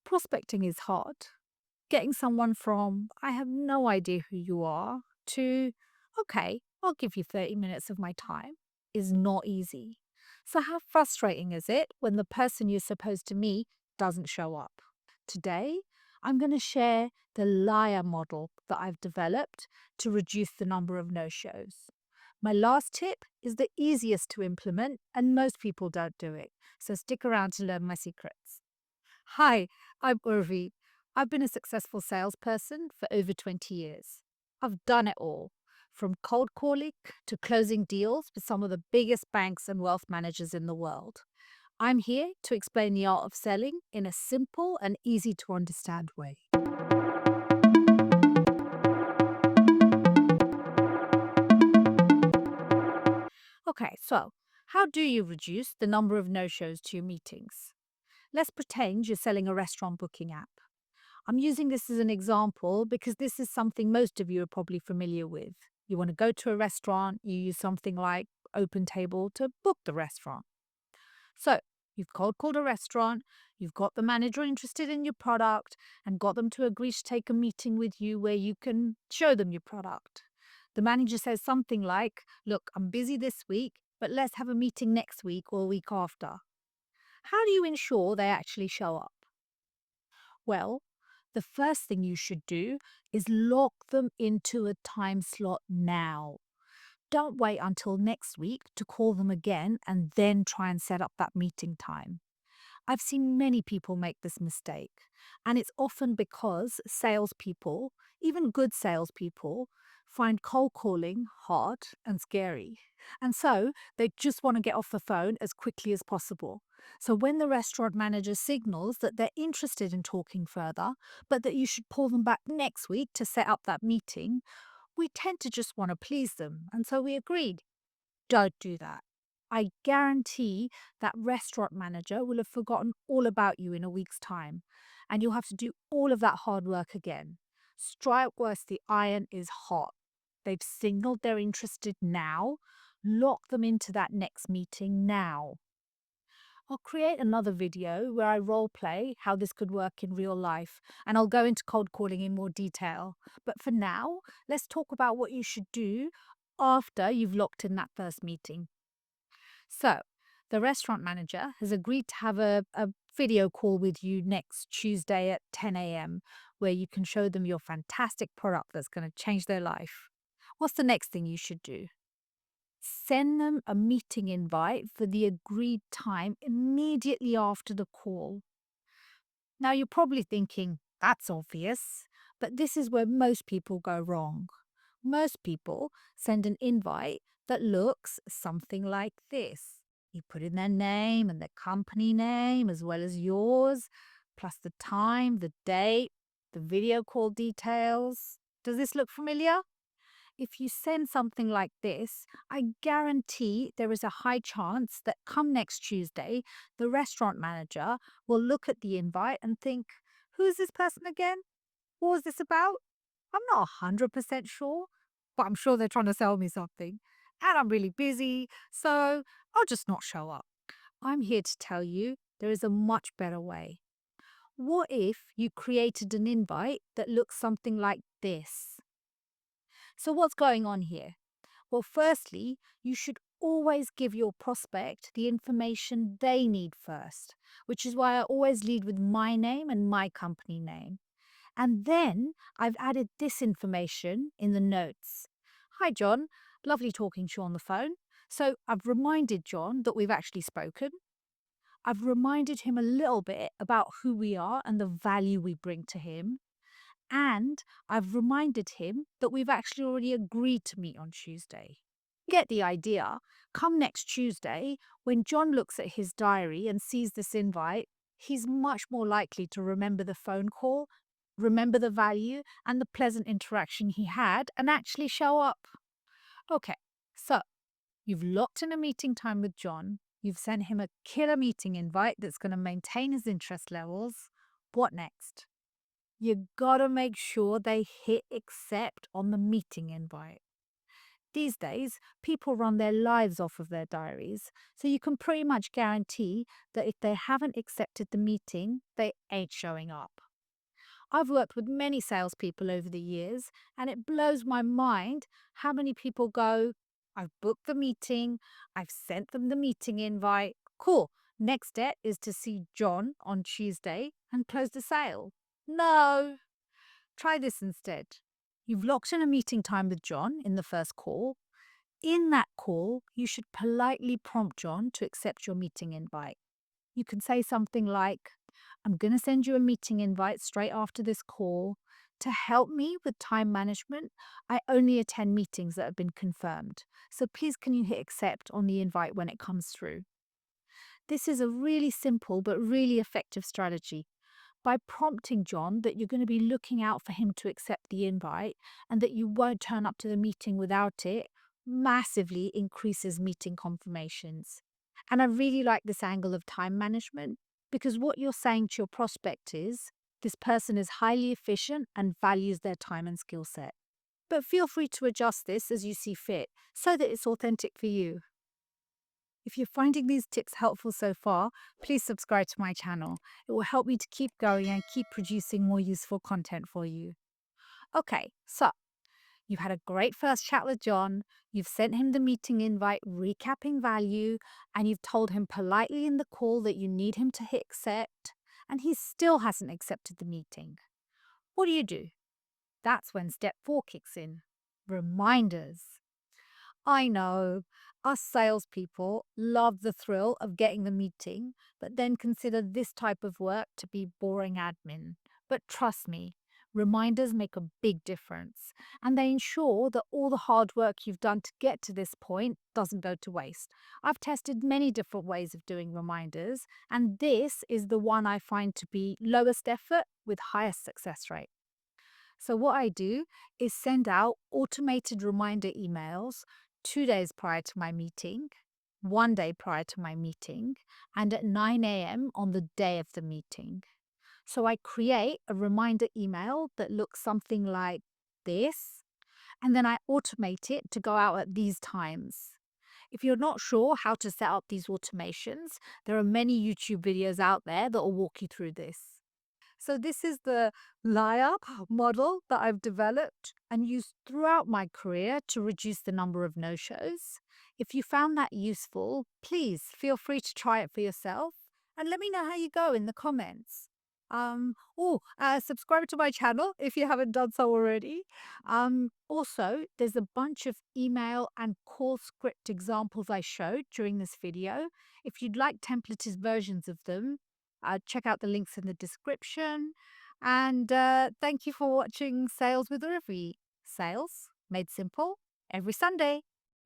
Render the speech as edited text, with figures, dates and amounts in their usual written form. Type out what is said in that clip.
Prospecting is hard. Getting someone from, I have no idea who you are, to, okay, I'll give you 30 minutes of my time, is not easy. So, how frustrating is it when the person you're supposed to meet doesn't show up? Today, I'm going to share the L.I.A.R model that I've developed to reduce the number of no shows. My last tip is the easiest to implement, and most people don't do it. So, stick around to learn my secrets. Hi, I'm Urvi. I've been a successful salesperson for over 20 years. I've done it all, from cold calling to closing deals with some of the biggest banks and wealth managers in the world. I'm here to explain the art of selling in a simple and easy to understand way. Okay, so how do you reduce the number of no shows to your meetings? Let's pretend you're selling a restaurant booking app. I'm using this as an example because this is something most of you are probably familiar with. You want to go to a restaurant, you use something like Open Table to book the restaurant. So, you've cold called a restaurant, you've got the manager interested in your product, and got them to agree to take a meeting with you where you can show them your product. The manager says something like, "Look, I'm busy this week, but let's have a meeting next week or week after." How do you ensure they actually show up? Well, the first thing you should do is lock them into a time slot now. Don't wait until next week to call them again and then try and set up that meeting time. I've seen many people make this mistake, and it's often because salespeople, even good salespeople, find cold calling hard and scary. And so they just want to get off the phone as quickly as possible. So when the restaurant manager signals that they're interested in talking further, but that you should call them back next week to set up that meeting, we tend to just want to please them. And so we agreed. Don't do that. I guarantee that restaurant manager will have forgotten all about you in a week's time, and you'll have to do all of that hard work again. Strike whilst the iron is hot. They've signaled they're interested now. Lock them into that next meeting now. I'll create another video where I role play how this could work in real life, and I'll go into cold calling in more detail. But for now, let's talk about what you should do after you've locked in that first meeting. So, the restaurant manager has agreed to have a video call with you next Tuesday at 10 a.m., where you can show them your fantastic product that's going to change their life. What's the next thing you should do? Send them a meeting invite for the agreed time immediately after the call. Now, you're probably thinking, that's obvious, but this is where most people go wrong. Most people send an invite that looks something like this. You put in their name and their company name as well as yours, plus the time, the date, the video call details. Does this look familiar? If you send something like this, I guarantee there is a high chance that come next Tuesday, the restaurant manager will look at the invite and think, who is this person again? What was this about? I'm not 100% sure, but I'm sure they're trying to sell me something. And I'm really busy, so I'll just not show up. I'm here to tell you there is a much better way. What if you created an invite that looks something like this? So, what's going on here? Well, firstly, you should always give your prospect the information they need first, which is why I always lead with my name and my company name. And then I've added this information in the notes. Hi, John. Lovely talking to you on the phone. So I've reminded John that we've actually spoken. I've reminded him a little bit about who we are and the value we bring to him. And I've reminded him that we've actually already agreed to meet on Tuesday. Get the idea. Come next Tuesday, when John looks at his diary and sees this invite, he's much more likely to remember the phone call, remember the value and the pleasant interaction he had, and actually show up. Okay, so you've locked in a meeting time with John. You've sent him a killer meeting invite that's going to maintain his interest levels. What next? You gotta make sure they hit accept on the meeting invite. These days, people run their lives off of their diaries, so you can pretty much guarantee that if they haven't accepted the meeting, they ain't showing up. I've worked with many salespeople over the years, and it blows my mind how many people go, I've booked the meeting, I've sent them the meeting invite. Cool. Next step is to see John on Tuesday and close the sale. No, try this instead. You've locked in a meeting time with John in the first call. In that call, you should politely prompt John to accept your meeting invite. You can say something like, I'm going to send you a meeting invite straight after this call. To help me with time management, I only attend meetings that have been confirmed. So please, can you hit accept on the invite when it comes through? This is a really simple but really effective strategy. By prompting John that you're going to be looking out for him to accept the invite and that you won't turn up to the meeting without it, massively increases meeting confirmations. And I really like this angle of time management because what you're saying to your prospect is this person is highly efficient and values their time and skill set. But feel free to adjust this as you see fit so that it's authentic for you. If you're finding these tips helpful so far, please subscribe to my channel. It will help me to keep going and keep producing more useful content for you. Okay, so you've had a great first chat with John, you've sent him the meeting invite recapping value, and you've told him politely in the call that you need him to hit accept, and he still hasn't accepted the meeting. What do? That's when step 4 kicks in. Reminders. I know us salespeople love the thrill of getting the meeting, but then consider this type of work to be boring admin. But trust me, reminders make a big difference, and they ensure that all the hard work you've done to get to this point doesn't go to waste. I've tested many different ways of doing reminders, and this is the one I find to be lowest effort with highest success rate. So, what I do is send out automated reminder emails 2 days prior to my meeting, 1 day prior to my meeting, and at 9 a.m. on the day of the meeting. So, I create a reminder email that looks something like this, and then I automate it to go out at these times. If you're not sure how to set up these automations, there are many YouTube videos out there that will walk you through this. So this is the L.I.A.R model that I've developed and used throughout my career to reduce the number of no-shows. If you found that useful, please feel free to try it for yourself and let me know how you go in the comments. Subscribe to my channel if you haven't done so already. Also, there's a bunch of email and call script examples I showed during this video. If you'd like templated versions of them, check out the links in the description. And thank you for watching Sales with Urvi. Sales made simple every Sunday.